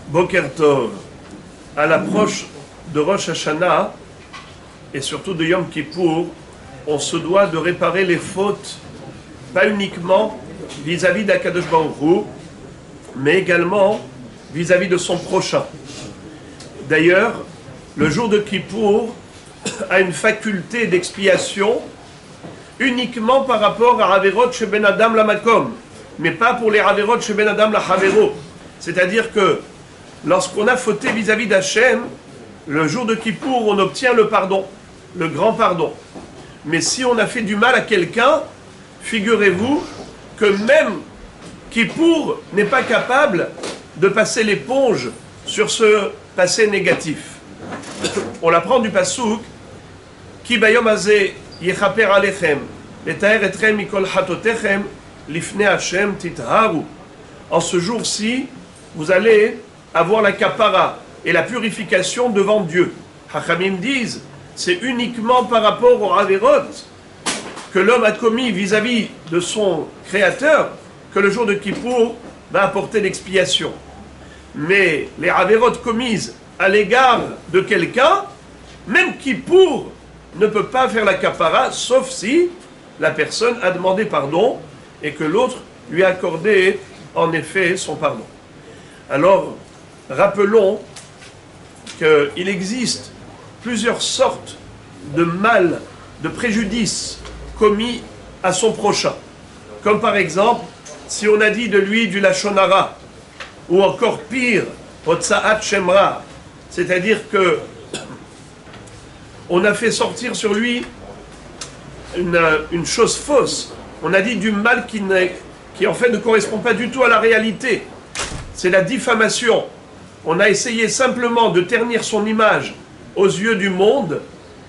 Boker Tov, à l'approche de Rosh Hashanah et surtout de Yom Kippour, on se doit de réparer les fautes, pas uniquement vis-à-vis d'Akadosh Baruch Hu, mais également vis-à-vis de son prochain. D'ailleurs, le jour de Kippour a une faculté d'expiation uniquement par rapport à Averot chez Ben Adam la Makom, mais pas pour les Averot chez Ben Adam la Havero. C'est-à-dire que lorsqu'on a fauté vis-à-vis d'Hachem, le jour de Kippour, on obtient le pardon, le grand pardon. Mais si on a fait du mal à quelqu'un, figurez-vous que même Kippour n'est pas capable de passer l'éponge sur ce passé négatif. On l'apprend du Passouk, Ki bayom hazeh yechaper alechem, letaer etrem mikol chatotechem, lifnei Hashem titharu. En ce jour-ci, vous allez avoir la kapara et la purification devant Dieu. Hachamim disent, c'est uniquement par rapport aux averot que l'homme a commis vis-à-vis de son Créateur que le jour de Kippour va apporter l'expiation. Mais les averot commises à l'égard de quelqu'un, même Kippour ne peut pas faire la kapara, sauf si la personne a demandé pardon et que l'autre lui a accordé en effet son pardon. Alors, rappelons qu'il existe plusieurs sortes de mal, de préjudices commis à son prochain. Comme par exemple, si on a dit de lui du lachon hara, ou encore pire, hotsaat shemra, c'est-à-dire que on a fait sortir sur lui une chose fausse. On a dit du mal qui en fait ne correspond pas du tout à la réalité. C'est la diffamation. On a essayé simplement de ternir son image aux yeux du monde.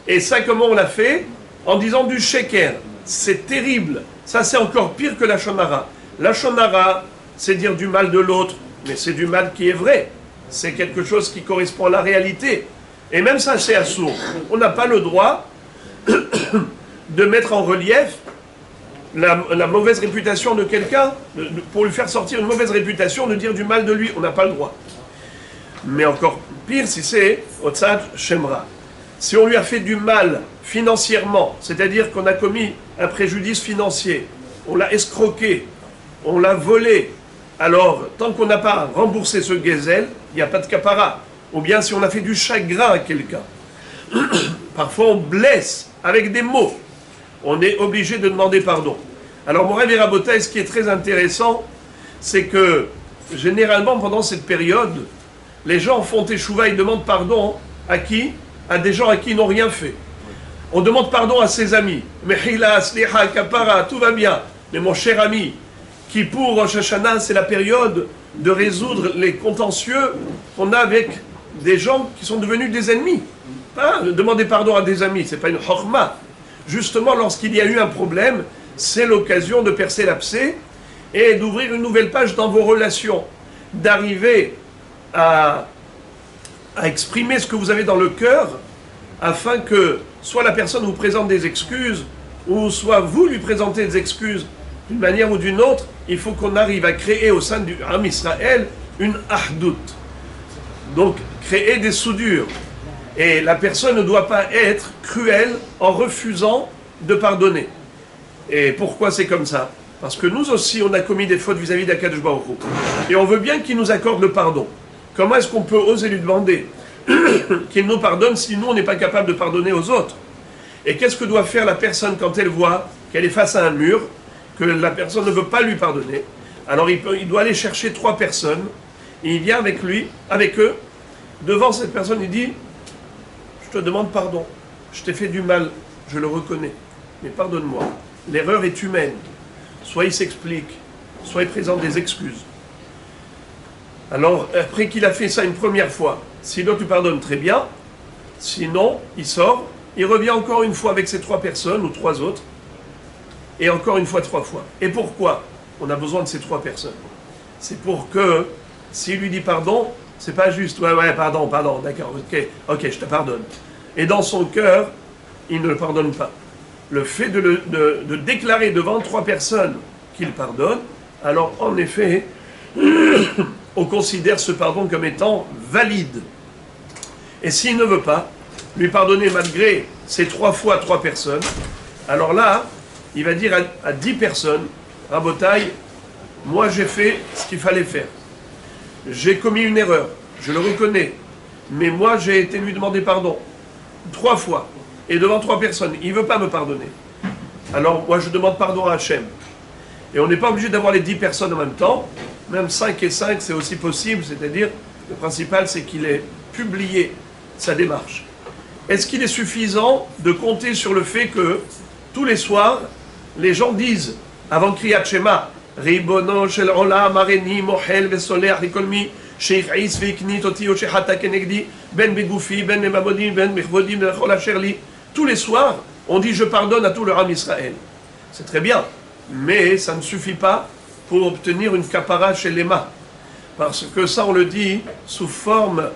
Et ça, comment on l'a fait? En disant du sheker. C'est terrible. Ça, c'est encore pire que la shonara. La shonara, c'est dire du mal de l'autre, mais c'est du mal qui est vrai. C'est quelque chose qui correspond à la réalité. Et même ça, c'est assourd. On n'a pas le droit de mettre en relief la mauvaise réputation de quelqu'un, pour lui faire sortir une mauvaise réputation, de dire du mal de lui. On n'a pas le droit. Mais encore pire si c'est Otsad Shemra. Si on lui a fait du mal financièrement, c'est-à-dire qu'on a commis un préjudice financier, on l'a escroqué, on l'a volé, alors tant qu'on n'a pas remboursé ce gazelle, il n'y a pas de kapara. Ou bien si on a fait du chagrin à quelqu'un, parfois on blesse avec des mots, on est obligé de demander pardon. Alors mon Rav Rabotai, ce qui est très intéressant, c'est que généralement pendant cette période, les gens font teshuva, ils demandent pardon à qui? À des gens à qui ils n'ont rien fait. On demande pardon à ses amis. Mechila, sliha, kapara, tout va bien. Mais mon cher ami, Kippour, Rosh Hashanah, c'est la période de résoudre les contentieux qu'on a avec des gens qui sont devenus des ennemis. Pas demander pardon à des amis, c'est pas une chorma. Justement, lorsqu'il y a eu un problème, c'est l'occasion de percer l'abcès et d'ouvrir une nouvelle page dans vos relations, d'arriver à exprimer ce que vous avez dans le cœur, afin que soit la personne vous présente des excuses, ou soit vous lui présentez des excuses d'une manière ou d'une autre. Il faut qu'on arrive à créer au sein du Am Israël une ahdout. Donc, créer des soudures. Et la personne ne doit pas être cruelle en refusant de pardonner. Et pourquoi c'est comme ça? Parce que nous aussi, on a commis des fautes vis-à-vis d'Akadosh Baruch Hu. Et on veut bien qu'il nous accorde le pardon. Comment est-ce qu'on peut oser lui demander qu'il nous pardonne si nous, on n'est pas capable de pardonner aux autres? Et qu'est-ce que doit faire la personne quand elle voit qu'elle est face à un mur, que la personne ne veut pas lui pardonner? Alors il doit aller chercher 3 personnes, et il vient avec eux, devant cette personne, il dit: je te demande pardon, je t'ai fait du mal, je le reconnais, mais pardonne-moi. L'erreur est humaine. Soit il s'explique, soit il présente des excuses. Alors, après qu'il a fait ça une première fois, sinon tu pardonnes, très bien. Sinon, il sort, il revient encore une fois avec ces 3 personnes, ou 3 autres, et encore une fois 3 fois. Et pourquoi on a besoin de ces 3 personnes? C'est pour que, s'il lui dit pardon, c'est pas juste, ouais, pardon, d'accord, ok, je te pardonne. Et dans son cœur, il ne le pardonne pas. Le fait de déclarer devant 3 personnes qu'il pardonne, alors en effet, on considère ce pardon comme étant valide. Et s'il ne veut pas lui pardonner malgré ces 3 fois à 3 personnes, alors là, il va dire à 10 personnes, Rabotaï, moi j'ai fait ce qu'il fallait faire. J'ai commis une erreur, je le reconnais, mais moi j'ai été lui demander pardon 3 fois, et devant 3 personnes, il ne veut pas me pardonner. Alors moi je demande pardon à Hachem. Et on n'est pas obligé d'avoir les 10 personnes en même temps, même 5 et 5 c'est aussi possible, c'est-à-dire le principal c'est qu'il ait publié sa démarche. Est-ce qu'il est suffisant de compter sur le fait que tous les soirs, les gens disent, avant Kriyat Shema, Ribono shel olam areni mohel vesoleach likolmi sheichis veiknit oti o shechata kenegdi ben begoufi ben memamodim ben mechvodim ben chol asher li. Tous les soirs, on dit je pardonne à tout le Ram Israël. C'est très bien, mais ça ne suffit pas pour obtenir une kapara chez l'Ema. Parce que ça, on le dit sous forme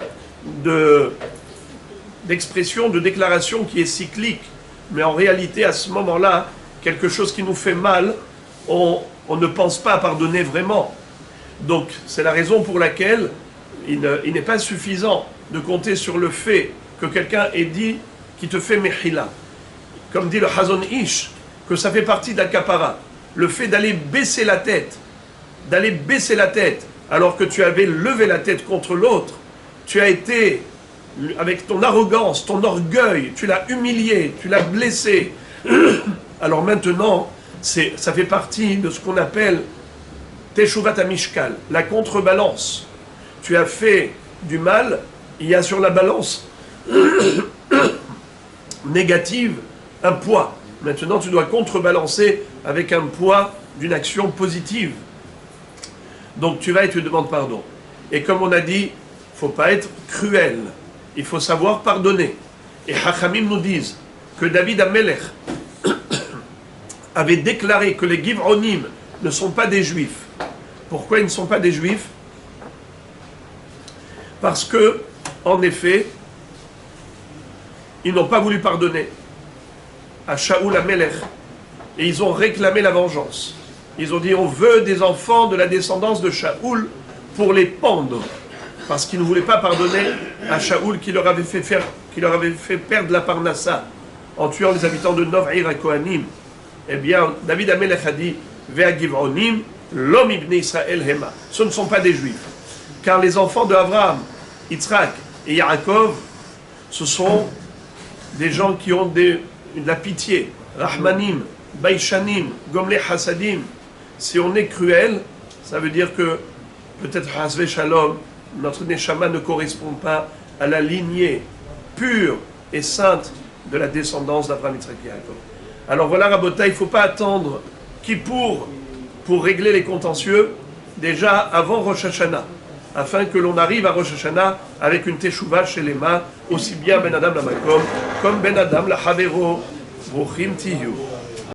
d'expression, de déclaration qui est cyclique. Mais en réalité, à ce moment-là, quelque chose qui nous fait mal, on ne pense pas à pardonner vraiment. Donc, c'est la raison pour laquelle il n'est pas suffisant de compter sur le fait que quelqu'un ait dit qui te fait mechila. Comme dit le Hazon Ish, que ça fait partie de la kapara. Le fait d'aller baisser la tête, alors que tu avais levé la tête contre l'autre, tu as été, avec ton arrogance, ton orgueil, tu l'as humilié, tu l'as blessé. Alors maintenant, ça fait partie de ce qu'on appelle Teshuvat HaMishkal, la contrebalance. Tu as fait du mal, il y a sur la balance négative un poids. Maintenant, tu dois contrebalancer avec un poids d'une action positive. Donc tu vas et tu demandes pardon. Et comme on a dit, il ne faut pas être cruel. Il faut savoir pardonner. Et Hachamim nous disent que David Amelech avait déclaré que les Givronim ne sont pas des Juifs. Pourquoi ils ne sont pas des Juifs? Parce que, en effet, ils n'ont pas voulu pardonner à Shaoul Amelech. Et ils ont réclamé la vengeance. Ils ont dit, on veut des enfants de la descendance de Shaoul pour les pendre. Parce qu'ils ne voulaient pas pardonner à Shaoul qui leur avait fait perdre la Parnassa en tuant les habitants de Nov'ir et Kohanim. Eh bien, David Amelech a dit, Ve'a Givronim, l'homme ibn Israël Hema. Ce ne sont pas des Juifs. Car les enfants d'Abraham, Yitzhak et Yaakov, ce sont des gens qui ont de la pitié. Rahmanim, Baishanim, Gomle Hasadim. Si on est cruel, ça veut dire que peut-être Hasve Shalom, notre Neshama ne correspond pas à la lignée pure et sainte de la descendance d'Abraham, Yitzhak et Yaakov. Alors voilà, Rabota, il ne faut pas attendre Kippour pour régler les contentieux, déjà avant Rosh Hashanah, afin que l'on arrive à Rosh Hashanah avec une teshuva chez les mains, aussi bien Ben Adam la Makom, comme Ben Adam la Havero. Bruchim Tiyu.